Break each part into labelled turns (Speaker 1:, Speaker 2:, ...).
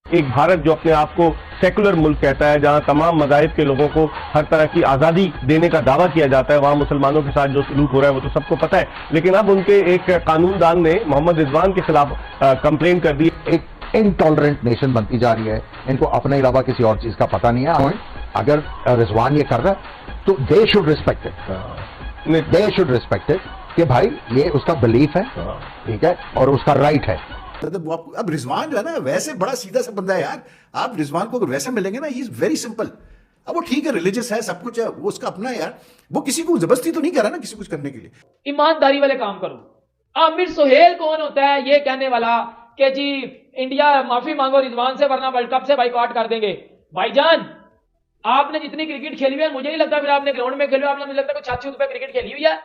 Speaker 1: एक भारत जो अपने आप को सेकुलर मुल्क कहता है, जहां तमाम मज़ाहिब के लोगों को हर तरह की आज़ादी देने का दावा किया जाता है, वहां मुसलमानों के साथ जो सलूक हो रहा है वो तो सबको पता है। लेकिन अब उनके एक कानूनदान ने मोहम्मद रिजवान के खिलाफ कंप्लेन कर दी।
Speaker 2: एक इनटॉलरेंट नेशन बनती जा रही है, इनको अपने अलावा किसी और चीज का पता नहीं है। अगर रिजवान ये कर रहा है तो they should respect it, they should respect it कि भाई ये उसका बिलीफ है, ठीक है, और उसका राइट है।
Speaker 3: अब रिजवान जो है ना वैसे बड़ा सीधा सा बंदा है यार। आप रिजवान को अगर वैसे मिलेंगे ना, ही इज वेरी सिंपल। अब वो ठीक है, रिलीजियस है, सब कुछ है, वो उसका अपना है यार। वो किसी को जबरदस्ती तो नहीं कर रहा ना किसी कुछ करने के लिए।
Speaker 4: ईमानदारी वाले काम करो। आमिर सुहेल कौन होता है ये कहने वाला कि जी इंडिया माफी मांगो रिजवान से वरना वर्ल्ड कप से बाइकआउट कर देंगे। भाईजान आपने जितनी क्रिकेट खेली हुई है, मुझे नहीं लगता फिर आपने ग्राउंड में खेली हुई, आपने मुझे लगता है कोई छाछी पे क्रिकेट खेली हुई है।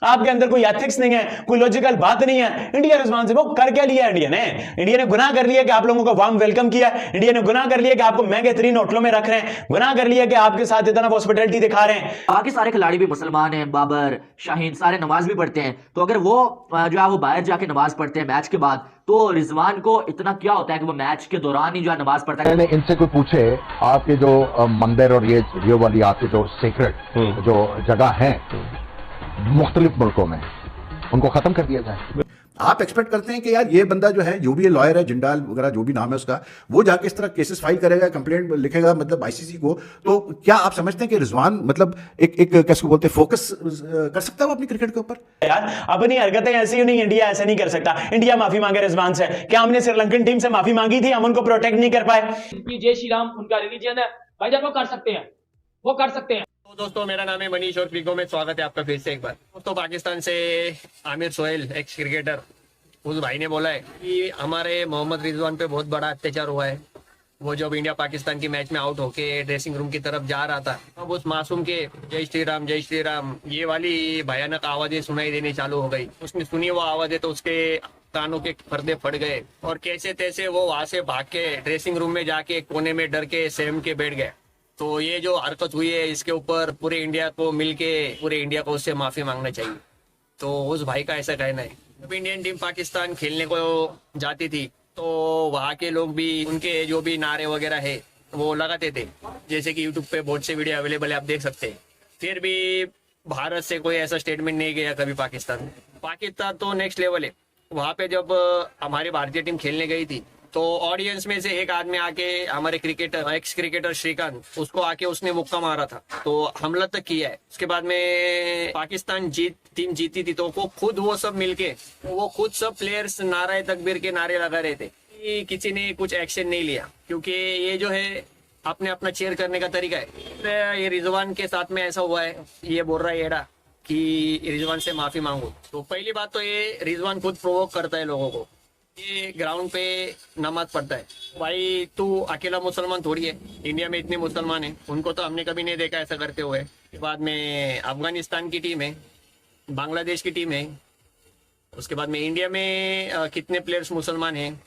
Speaker 5: आपके अंदर कोई एथिक्स नहीं है, कोई लॉजिकल बात नहीं है। इंडिया रिस्पॉन्स से वो कर क्या लिया इंडिया ने? इंडिया ने गुनाह कर लिया कि आप लोगों को वार्म वेलकम किया। इंडिया ने गुनाह कर लिया कि आपको महंगे तरीन होटलों में रख रहे हैं। गुनाह कर लिया कि आपके साथ इतना हॉस्पिटैलिटी दिखा रहे हैं।
Speaker 6: बाकी सारे खिलाड़ी भी मुसलमान हैं, बाबर, शाहीन सारे नमाज भी पढ़ते हैं। तो अगर वो जो है वो बाहर जाके नमाज पढ़ते हैं मैच के बाद, तो रिजवान को इतना क्या होता है कि वो मैच के दौरान ही जो है नमाज पढ़ता है।
Speaker 2: मैंने इनसे कोई पूछे आपके जो मंदिर और ये वाली आपके जो सीक्रेट जो जगह है मुख्तलिफ मुल्कों में, उनको खत्म कर दिया जाए।
Speaker 3: आप एक्सपेक्ट करते हैं कि यार ये बंदा जो है, जो भी लॉयर है, जिंडाल वगैरह जो भी नाम है उसका, वो जाके इस तरह केसेस फाइल करेगा, कंप्लेंट लिखेगा मतलब आईसीसी को, तो क्या आप समझते हैं कि रिजवान मतलब एक कैसे बोलते हैं फोकस कर सकता है वो अपनी क्रिकेट के ऊपर?
Speaker 5: यार अपनी हरकतें ऐसी नहीं, इंडिया ऐसा नहीं कर सकता। इंडिया माफी मांगे रिजवान से। क्या हमने श्रीलंकन टीम से माफी मांगी थी? हम उनको प्रोटेक्ट नहीं कर पाए।
Speaker 4: जय श्री राम उनका रिलीजन है, भाईजान वो कर सकते हैं, वो कर सकते हैं।
Speaker 7: तो दोस्तों मेरा नाम है मनीष और क्रिको में स्वागत है आपका फिर से एक बार। दोस्तों पाकिस्तान से आमिर सोहेल एक्स क्रिकेटर, उस भाई ने बोला है कि हमारे मोहम्मद रिजवान पे बहुत बड़ा अत्याचार हुआ है। वो जब इंडिया पाकिस्तान की मैच में आउट होके ड्रेसिंग रूम की तरफ जा रहा था, अब उस मासूम के जय श्री राम ये वाली भयानक आवाजें सुनाई देनी चालू हो गई। उसने सुनी वो आवाजें तो उसके कानों के पर्दे फट गए और कैसे तैसे वो वहां से भाग के ड्रेसिंग रूम में जाके कोने में डर के सहम के बैठ गए। तो ये जो हरकत हुई है इसके ऊपर पूरे इंडिया को मिलके पूरे इंडिया को उससे माफी मांगना चाहिए। तो उस भाई का ऐसा कहना है। जब इंडियन टीम पाकिस्तान खेलने को जाती थी तो वहाँ के लोग भी उनके जो भी नारे वगैरह है वो लगाते थे, जैसे कि यूट्यूब पे बहुत से वीडियो अवेलेबल है, आप देख सकते हैं। फिर भी भारत से कोई ऐसा स्टेटमेंट नहीं गया कभी पाकिस्तान तो नेक्स्ट लेवल है। वहाँ पे जब हमारी भारतीय टीम खेलने गई थी तो ऑडियंस में से एक आदमी आके हमारे एक्स क्रिकेटर श्रीकांत, उसको आके उसने मुक्का मारा था, तो हमला तक किया है। उसके बाद में पाकिस्तान टीम जीती थी तो वो सब मिलके वो खुद सब प्लेयर्स नारे तकबीर के नारे लगा रहे थे। किसी ने कुछ एक्शन नहीं लिया क्योंकि ये जो है अपने अपना चेयर करने का तरीका है। ये रिजवान के साथ में ऐसा हुआ है, ये बोल रहा है एड़ा कि रिजवान से माफी मांगो। तो पहली बात तो ये रिजवान खुद प्रोवोक करता है लोगों को। ये ग्राउंड पे नमाज पढ़ता है। भाई तू अकेला मुसलमान थोड़ी है, इंडिया में इतने मुसलमान हैं, उनको तो हमने कभी नहीं देखा ऐसा करते हुए। उसके बाद में अफगानिस्तान की टीम है, बांग्लादेश की टीम है, उसके बाद में इंडिया में कितने प्लेयर्स मुसलमान हैं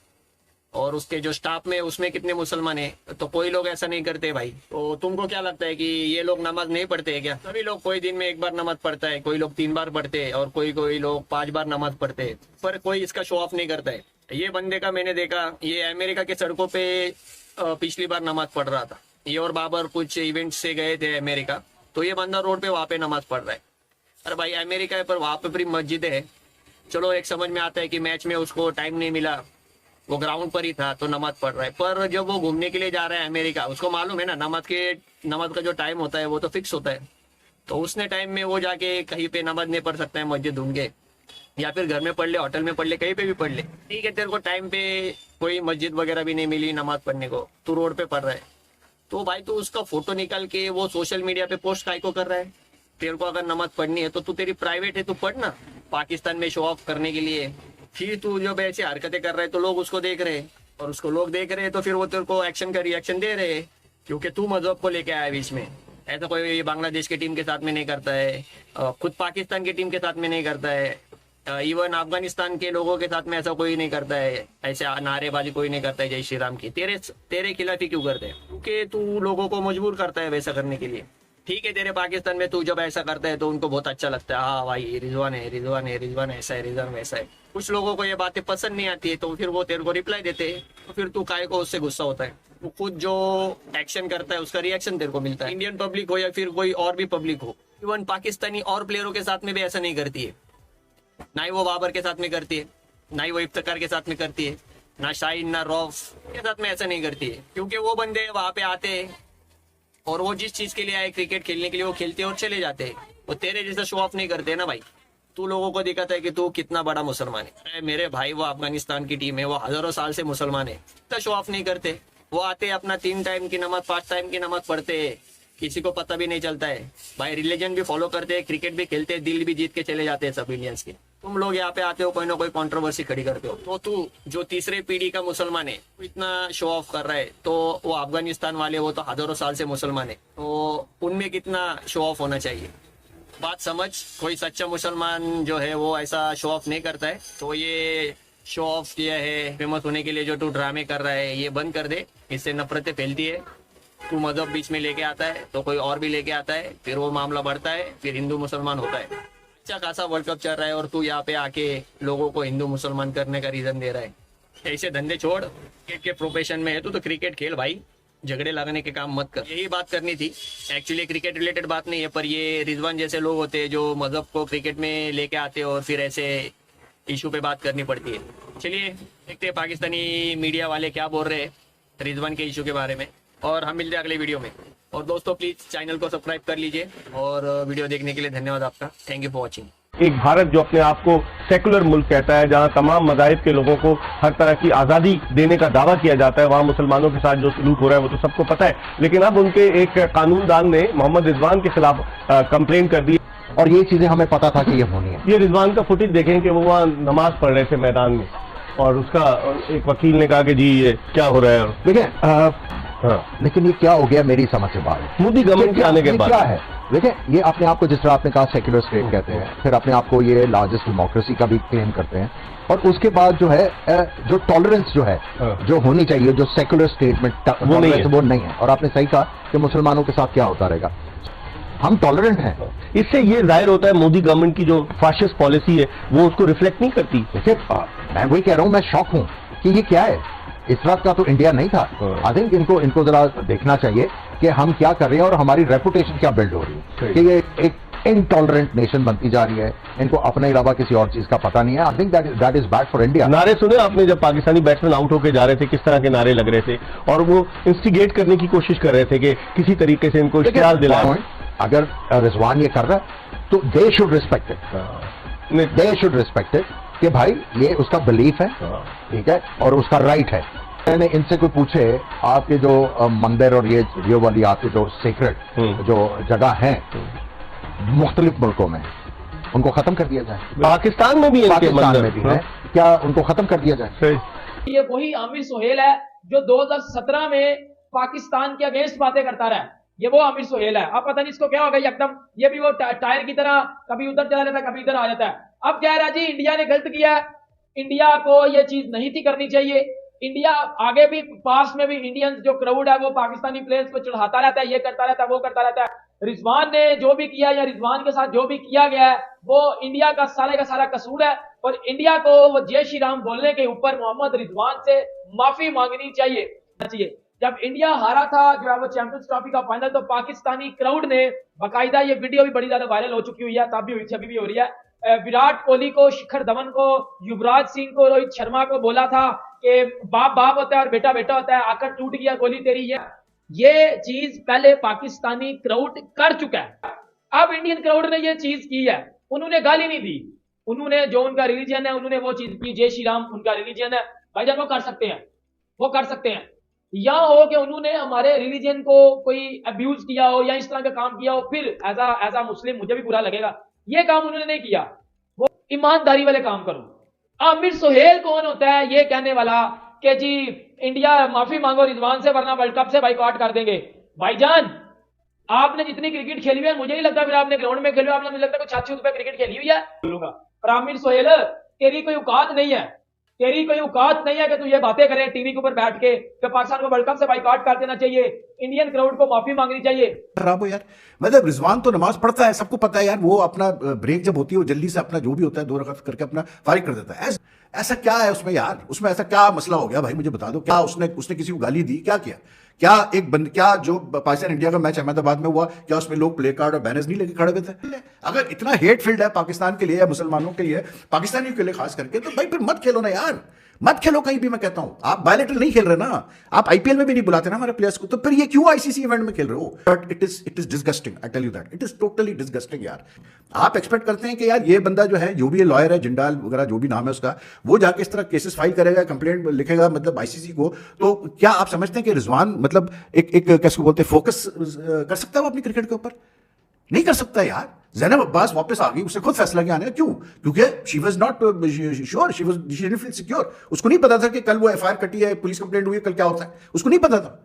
Speaker 7: और उसके जो स्टाफ में उसमें कितने मुसलमान हैं, तो कोई लोग ऐसा नहीं करते भाई। तो तुमको क्या लगता है कि ये लोग नमाज नहीं पढ़ते हैं क्या? सभी लोग कोई दिन में एक बार नमाज पढ़ता है, कोई लोग 3 बार पढ़ते हैं और कोई लोग 5 बार नमाज पढ़ते हैं, पर कोई इसका शो ऑफ नहीं करता है। ये बंदे का मैंने देखा, ये अमेरिका के सड़कों पे पिछली बार नमाज पढ़ रहा था। ये और बाबर कुछ इवेंट से गए थे अमेरिका, तो ये बंदा रोड पे वहां पे नमाज पढ़ रहा है। अरे भाई अमेरिका है पर वहां पे पूरी मस्जिद है। चलो एक समझ में आता है कि मैच में उसको टाइम नहीं मिला, वो ग्राउंड पर ही था तो नमाज पढ़ रहा है। पर जब वो घूमने के लिए जा रहा है अमेरिका, उसको मालूम है ना नमाज का जो टाइम होता है वो तो फिक्स होता है। तो उसने टाइम में वो जाके कहीं पे नमाज नहीं पढ़ सकता है, मस्जिद ढूंढ के, या फिर घर में पढ़ ले, होटल में पढ़ ले, कहीं पे भी पढ़ ले। ठीक है, तेरे को टाइम पे कोई मस्जिद वगैरह भी नहीं मिली नमाज पढ़ने को, तू रोड पे पढ़ रहा है, तो भाई तू उसका फोटो निकाल के वो सोशल मीडिया पे पोस्ट काहे को कर रहा है? तेरे को अगर नमाज पढ़नी है तो तू तेरी प्राइवेट है, तू पढ़ ना, पाकिस्तान में शो ऑफ करने के लिए। फिर तू जब ऐसी हरकतें कर रहा है तो लोग उसको देख रहे हैं, और उसको लोग देख रहे हैं तो फिर वो तेरे को एक्शन का रिएक्शन दे रहे हैं, क्योंकि तू मजहब को लेके आया बीच में। ऐसा कोई बांग्लादेश की टीम के साथ में नहीं करता है, खुद पाकिस्तान की टीम के साथ में नहीं करता है, इवन अफगानिस्तान के लोगों के साथ में ऐसा कोई नहीं करता है, ऐसे नारेबाजी कोई नहीं करता है जय श्री राम की। तेरे खिलाफ ही क्यों करते हैं? क्योंकि तू लोगों को मजबूर करता है वैसा करने के लिए। ठीक है, तेरे पाकिस्तान में तू जब ऐसा करता है तो उनको बहुत अच्छा लगता है, हाँ भाई रिजवान है, रिजवान है, रिजवान ऐसा है, रिजवान वैसा है। कुछ लोगों को ये बातें पसंद नहीं आती है तो फिर वो तेरे को रिप्लाई देते हैं, तो फिर तू काहे को उससे गुस्सा होता है। वो खुद जो एक्शन करता है उसका रिएक्शन तेरे को मिलता है। इंडियन पब्लिक हो या फिर कोई और भी पब्लिक हो, इवन पाकिस्तानी और प्लेयरों के साथ में भी ऐसा नहीं करती है। ना ही वो बाबर के साथ में करती है, ना ही वो इफ्तिकार के साथ में करती है, ना शाहीन ना रौफ के साथ में ऐसा नहीं करती है। क्योंकि वो बंदे वहां पे आते हैं और वो जिस चीज के लिए आए क्रिकेट खेलने के लिए वो खेलते हैं और चले जाते हैं। वो तेरे जैसा शो ऑफ नहीं करते ना भाई। तू लोगों को दिखाता है कि तू कितना बड़ा मुसलमान है। अरे मेरे भाई, वो अफगानिस्तान की टीम है, वो हजारों साल से मुसलमान है, इतना शो ऑफ नहीं करते। वो आते अपना 3 टाइम की नमाज 5 टाइम की नमाज पढ़ते है, किसी को पता भी नहीं चलता है भाई। रिलीजन भी फॉलो करते हैं, क्रिकेट भी खेलते हैं, दिल भी जीत के चले जाते हैं सब इंडियंस के। तुम लोग यहाँ पे आते हो, कोई ना कोई कंट्रोवर्सी खड़ी करते हो। तो तू जो तीसरे पीढ़ी का मुसलमान है इतना शो ऑफ कर रहा है, तो वो अफगानिस्तान वाले वो तो हजारों साल से मुसलमान है, तो उनमें कितना शो ऑफ होना चाहिए। बात समझ, कोई सच्चा मुसलमान जो है वो ऐसा शो ऑफ नहीं करता है। तो ये शो ऑफ किया है फेमस होने के लिए जो तू ड्रामे कर रहा है, ये बंद कर दे, इससे नफरतें फैलती है। तू मजहब बीच में लेके आता है तो कोई और भी लेके आता है, फिर वो मामला बढ़ता है, फिर हिंदू मुसलमान होता है। अच्छा खासा वर्ल्ड कप चल रहा है और तू यहाँ पे आके लोगों को हिंदू मुसलमान करने का रीजन दे रहा है। ऐसे धंधे छोड़, क्रिकेट के प्रोफेशन में है तो क्रिकेट खेल भाई, झगड़े लगाने के काम मत कर। यही बात करनी थी। एक्चुअली क्रिकेट रिलेटेड बात नहीं है, पर ये रिजवान जैसे लोग होते हैं जो मजहब को क्रिकेट में लेके आते हैं और फिर ऐसे इशू पे बात करनी पड़ती है। चलिए देखते हैं पाकिस्तानी मीडिया वाले क्या बोल रहे हैं रिजवान के इशू के बारे में, और हम मिलते हैं अगले वीडियो में। और दोस्तों प्लीज चैनल को सब्सक्राइब कर लीजिए, और वीडियो देखने के लिए धन्यवाद आपका। Thank you for watching.
Speaker 1: एक भारत जो अपने आप को सेकुलर मुल्क कहता है, जहां तमाम मज़ाहिब के लोगों को हर तरह की आज़ादी देने का दावा किया जाता है, वहां मुसलमानों के साथ जो सलूक हो रहा है वो तो सबको पता है। लेकिन अब उनके एक कानूनदान ने मोहम्मद रिजवान के खिलाफ कंप्लेन कर दी,
Speaker 2: और ये चीजें हमें पता था कि ये होनी है।
Speaker 1: ये रिजवान का फुटेज देखें कि वो वहाँ नमाज पढ़ रहे थे मैदान में, और उसका एक वकील ने कहा कि जी ये क्या हो रहा है।
Speaker 2: देखिए लेकिन ये क्या हो गया मेरी समझ से बाहर,
Speaker 1: मोदी गवर्नमेंट के आने के बाद
Speaker 2: क्या है। देखिए ये अपने आप को, जिस तरह आपने कहा सेक्युलर स्टेट कहते हैं, फिर अपने आप को ये लार्जेस्ट डेमोक्रेसी का भी क्लेम करते हैं, और उसके बाद जो है जो टॉलरेंस जो है जो होनी चाहिए, जो सेक्युलर स्टेट में वो नहीं है। और आपने सही कहा कि मुसलमानों के साथ क्या होता रहेगा। हम टॉलरेंट हैं।
Speaker 1: इससे ये जाहिर होता है मोदी गवर्नमेंट की जो फाशिस्ट पॉलिसी है वो उसको रिफ्लेक्ट नहीं करती।
Speaker 2: देखिए मैं वही कह रहा हूं, मैं शॉक हूं कि ये क्या है। इस तरह का तो इंडिया नहीं था। आई थिंक इनको जरा देखना चाहिए कि हम क्या कर रहे हैं और हमारी रेपुटेशन क्या बिल्ड हो रही है, कि ये एक इनटॉलरेंट नेशन बनती जा रही है। इनको अपने अलावा किसी और चीज का पता नहीं है। I think that is bad for India.
Speaker 1: नारे सुने आपने जब पाकिस्तानी बैट्समैन आउट होकर जा रहे थे, किस तरह के नारे लग रहे थे, और वो इंस्टिगेट करने की कोशिश कर रहे थे कि किसी तरीके से इनको इख्तियार दिलाएं।
Speaker 2: अगर रिजवान ये कर रहा है तो they should respect it, they should respect it कि भाई ये उसका बिलीफ है, ठीक है, और उसका राइट है। मैंने इनसे कोई पूछे आपके जो मंदिर और ये वाली आपके जो सीक्रेट जो जगह है मुख्तलिफ मुल्कों में, उनको खत्म कर दिया जाए।
Speaker 1: पाकिस्तान में भी
Speaker 2: पाकिस्तान में भी है, क्या उनको खत्म कर दिया जाए?
Speaker 4: ये वही आमिर सुहेल है जो 2017 में पाकिस्तान के अगेंस्ट बातें करता रहा। ये वो आमिर सुहेल है। अब पता नहीं इसको क्या हो गया एकदम, ये भी वो टायर की तरह कभी उधर चला जाता है, कभी इधर आ जाता है। अब कह रहा है जी इंडिया ने गलत किया है, इंडिया को ये चीज नहीं थी करनी चाहिए। इंडिया आगे भी पास में भी इंडियंस जो क्राउड है वो पाकिस्तानी प्लेयर्स को चढ़ाता रहता है, ये करता रहता है, वो करता रहता है। रिजवान ने जो भी किया या रिजवान के साथ जो भी किया गया है वो इंडिया का सारा कसूर है, और इंडिया को वो जय श्री राम बोलने के ऊपर मोहम्मद रिजवान से माफी मांगनी चाहिए। जब इंडिया हारा था जो है वो चैंपियंस ट्रॉफी का फाइनल, तो पाकिस्तानी क्राउड ने बाकायदा, ये वीडियो भी बड़ी ज्यादा वायरल हो चुकी हुई है, तब भी हुई थी, अभी भी हो रही है, विराट कोहली को, शिखर धवन को, युवराज सिंह को, रोहित शर्मा को बोला था कि बाप बाप होता है और बेटा बेटा होता है, आकर टूट गया गोली तेरी। ये चीज पहले पाकिस्तानी क्राउड कर चुका है। अब इंडियन क्राउड ने ये चीज की है, उन्होंने गाली नहीं दी, उन्होंने जो उनका रिलीजन है उन्होंने वो चीज की। जय श्री राम उनका रिलीजन है, भाईजान वो कर सकते हैं, वो कर सकते हैं। या हो कि उन्होंने हमारे रिलीजन को कोई अब्यूज किया हो या इस तरह का काम किया हो, फिर एज अ मुस्लिम मुझे भी बुरा लगेगा। ये काम उन्होंने नहीं किया, वो ईमानदारी वाले काम करो। आमिर सुहेल कौन होता है ये कहने वाला कि जी इंडिया माफी मांगो रिजवान से वरना वर्ल्ड कप से बाइकआउट कर देंगे। भाईजान आपने जितनी क्रिकेट खेली हुई है, मुझे नहीं लगता फिर आपने ग्राउंड में खेली हुई, आपने मुझे लगता है कुछ 600 रुपए क्रिकेट खेली हुई है। बोलूंगा पर आमिर सुहेल तेरी कोई औकात नहीं है, तेरी कोई औकात नहीं है कि तू ये बातें करे टीवी के ऊपर बैठ के कि पाकिस्तान को वर्ल्ड कप से बाइकआउट कर देना चाहिए, इंडियन क्राउड को माफी मांगनी चाहिए।
Speaker 3: खराब हो यार, मतलब रिजवान तो नमाज पढ़ता है, सबको पता है यार, वो अपना ब्रेक जब होती है वो जल्दी से अपना जो भी होता है 2 रकात करके अपना फारिग कर देता है। ऐसा क्या है उसमें यार, उसमें ऐसा क्या मसला हो गया भाई, मुझे बता दो। क्या उसने किसी को गाली दी, क्या किया? क्या जो पाकिस्तान इंडिया का मैच अहमदाबाद में हुआ, क्या उसमें लोग प्ले कार्ड और बैनर्स नहीं लेके खड़े हुए थे? अगर इतना हेट फील्ड है पाकिस्तान के लिए या मुसलमानों के लिए, पाकिस्तानियों के लिए खास करके, तो भाई फिर मत खेलो ना यार, मत खेलो कहीं भी। मैं कहता हूं आप बायलेटरल नहीं खेल रहे ना, आप आईपीएल में भी नहीं बुलाते ना हमारे प्लेयर्स को, तो फिर ये क्यों आईसीसी इवेंट में खेल रहे हो? But it is disgusting, I tell you that, it is totally disgusting यार। आप एक्सपेक्ट करते हैं कि यार ये बंदा जो है, जो भी लॉयर है, जिंडाल वगैरह जो भी नाम है उसका, वो जाके इस तरह केसेस फाइल करेगा, कंप्लेंट लिखेगा मतलब आईसीसी को, तो क्या आप समझते हैं कि रिजवान मतलब एक कैसे बोलते हैं फोकस कर सकता है वो अपनी क्रिकेट के ऊपर? नहीं कर सकता यार। ज़ैनब अब्बास वापस आ गई, उसने खुद फैसला किया आने का। क्यों? क्योंकि she was not sure, she didn't feel secure. उसको नहीं पता था कि कल वो एफआईआर कटी है, पुलिस कंप्लेंट हुई है, कल क्या होता है, उसको नहीं पता था,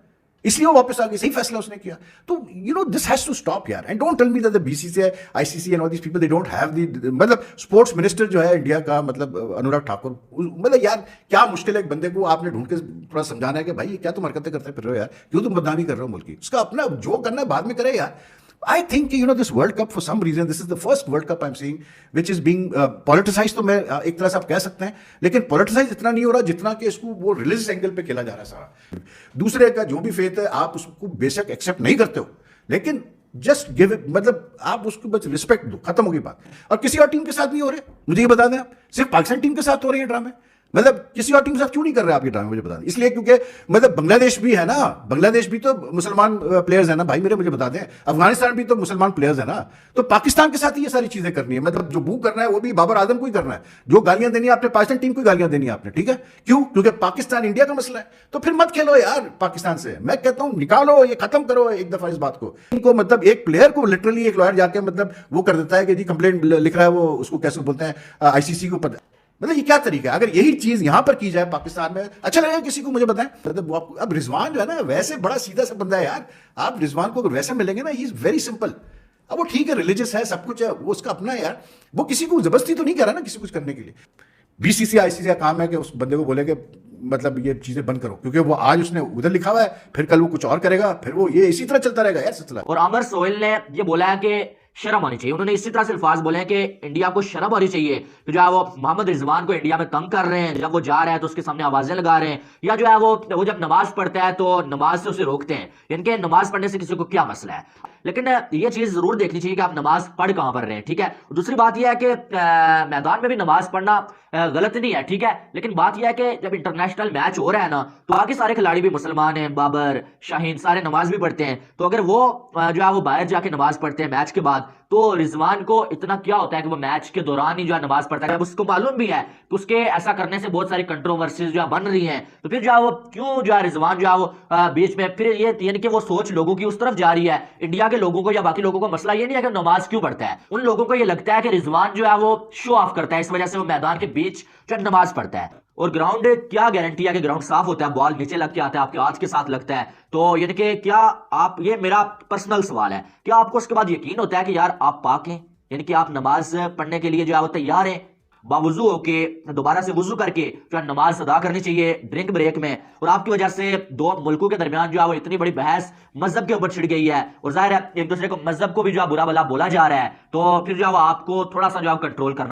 Speaker 3: इसलिए वो वापस आ गई। सही फैसला उसने किया। तो you know this has to stop यार, and don't tell me that the BCCI, ICC and all these people they don't have the, मतलब स्पोर्ट्स मिनिस्टर जो है इंडिया का, मतलब अनुराग ठाकुर, मतलब यार क्या मुश्किल है एक बंदे को आपने ढूंढ के थोड़ा समझाना है कि भाई ये क्या तुम हरकतें करते फिर रहे हो यार, क्यों तुम बदनामी कर रहे हो मुल्क की? उसका अपना जो करना है बाद में करे यार। I think you know this World Cup for some reason, this is the first World Cup I'm seeing which is being politicized। तो मैं एक तरह से आप कह सकते हैं, लेकिन politicized इतना नहीं हो रहा जितना कि इसको वो रिलीजियस एंगल पे खेला जा रहा है सारा। दूसरे का जो भी फेथ है आप उसको बेशक एक्सेप्ट नहीं करते हो, लेकिन जस्ट गिव इट, मतलब आप उसको बस रिस्पेक्ट दो, खत्म होगी बात। और किसी और टीम के साथ नहीं हो रहे, मुझे ये बता दें आप, सिर्फ पाकिस्तान टीम के साथ हो रहे हैं ड्रामे, मतलब किसी और टीम के साथ क्यों नहीं कर रहे आप ये ड्रामे, मुझे बता दें। इसलिए क्योंकि मतलब बांग्लादेश भी है ना, बांग्लादेश भी तो मुसलमान प्लेयर्स है ना भाई मेरे, मुझे बता दें। अफगानिस्तान भी तो मुसलमान प्लेयर्स है ना, तो पाकिस्तान के साथ ही ये सारी चीजें करनी है। मतलब जो बू करना है वो भी बाबर आजम को ही करना है, जो गालियां देनी है आपने पाकिस्तान टीम को गालियां देनी है आपने, ठीक है? क्यों? क्योंकि पाकिस्तान इंडिया का मसला है। तो फिर मत खेलो यार पाकिस्तान से, मैं कहता हूं निकालो, ये खत्म करो एक दफा इस बात को। इनको मतलब एक प्लेयर को लिटरली एक लॉयर जाके मतलब वो कर देता है कि जी कंप्लेंट लिख रहा है, वो उसको कैसे बोलते हैं आईसीसी को पता, मतलब ये क्या तरीका है? अगर यही चीज यहां पर की जाए पाकिस्तान में, अच्छा लगेगा किसी को? मुझे बताएं। मतलब अब रिजवान जो है ना वैसे बड़ा सीधा सा बंदा है यार, आप रिजवान को अगर वैसे मिलेंगे ना, ही इज वेरी सिंपल। अब वो ठीक है, रिलीजियस है, सब कुछ है, वो उसका अपना है यार, वो किसी को जबरदस्ती तो नहीं कर रहा ना किसी कुछ करने के लिए। बीसीसीआई आईसीसी का काम है कि उस बंदे को बोले कि मतलब ये चीजें बंद करो, क्योंकि वो आज उसने उधर लिखा हुआ है, फिर कल वो कुछ और करेगा, फिर वो ये इसी तरह चलता रहेगा यार सिलसिला।
Speaker 6: और आमिर सोहेल ने ये बोला है कि शर्म आनी चाहिए। उन्होंने इसी तरह से अल्फाज बोले हैं कि इंडिया को शर्म आनी चाहिए कि जो है वो मोहम्मद रिजवान को इंडिया में तंग कर रहे हैं, जब वो जा रहा है तो उसके सामने आवाजें लगा रहे हैं, या जो है वो जब नमाज पढ़ता है तो नमाज से उसे रोकते हैं। इनके नमाज पढ़ने से किसी को क्या मसला है? लेकिन ये चीज जरूर देखनी चाहिए कि आप नमाज पढ़ कहां पर रहे हैं, ठीक है? दूसरी बात यह है कि मैदान में भी नमाज पढ़ना गलत नहीं है, ठीक है? लेकिन बात यह है कि जब इंटरनेशनल मैच हो रहा है ना, तो आगे सारे खिलाड़ी भी मुसलमान हैं, बाबर, शाहीन सारे नमाज भी पढ़ते हैं। तो अगर वो जो है वो बाहर जाके नमाज पढ़ते हैं मैच के बाद, तो रिजवान को इतना क्या होता है कि वो मैच के दौरान ही जो है नमाज पढ़ता है? उसको मालूम भी है कि उसके ऐसा करने से बहुत सारी कंट्रोवर्सीज जो है बन रही हैं, तो फिर जो है वो क्यों जो है रिजवान जो है वो बीच में फिर ये यानी कि वो सोच लोगों की उस तरफ जा रही है। इंडिया के लोगों को या बाकी लोगों को मसला ये नहीं है कि नमाज क्यों पढ़ता है, उन लोगों को ये लगता है कि रिजवान जो है वो शो ऑफ करता है, इस वजह से वो मैदान के बीच जो नमाज पढ़ता है। और ग्राउंड क्या गारंटी है कि ग्राउंड साफ होता है, बॉल नीचे लग के आता है, आपके हाथ के साथ लगता है? तो यानी कि क्या आप, ये मेरा पर्सनल सवाल है, क्या आपको उसके बाद यकीन होता है कि यार आप पाक हैं, यानी कि आप नमाज पढ़ने के लिए जो है वो तैयार हैं, बावुजू होके दोबारा से वुजू करके जो है नमाज अदा करनी चाहिए ड्रिंक ब्रेक में? और आपकी वजह से दो मुल्कों के दरमियान जो है वो इतनी बड़ी बहस मजहब के ऊपर छिड़ गई है, और जाहिर है एक दूसरे को मजहब को भी जो है बुरा भला बोला जा रहा है, तो फिर जो है आपको थोड़ा सा जो है कंट्रोल करना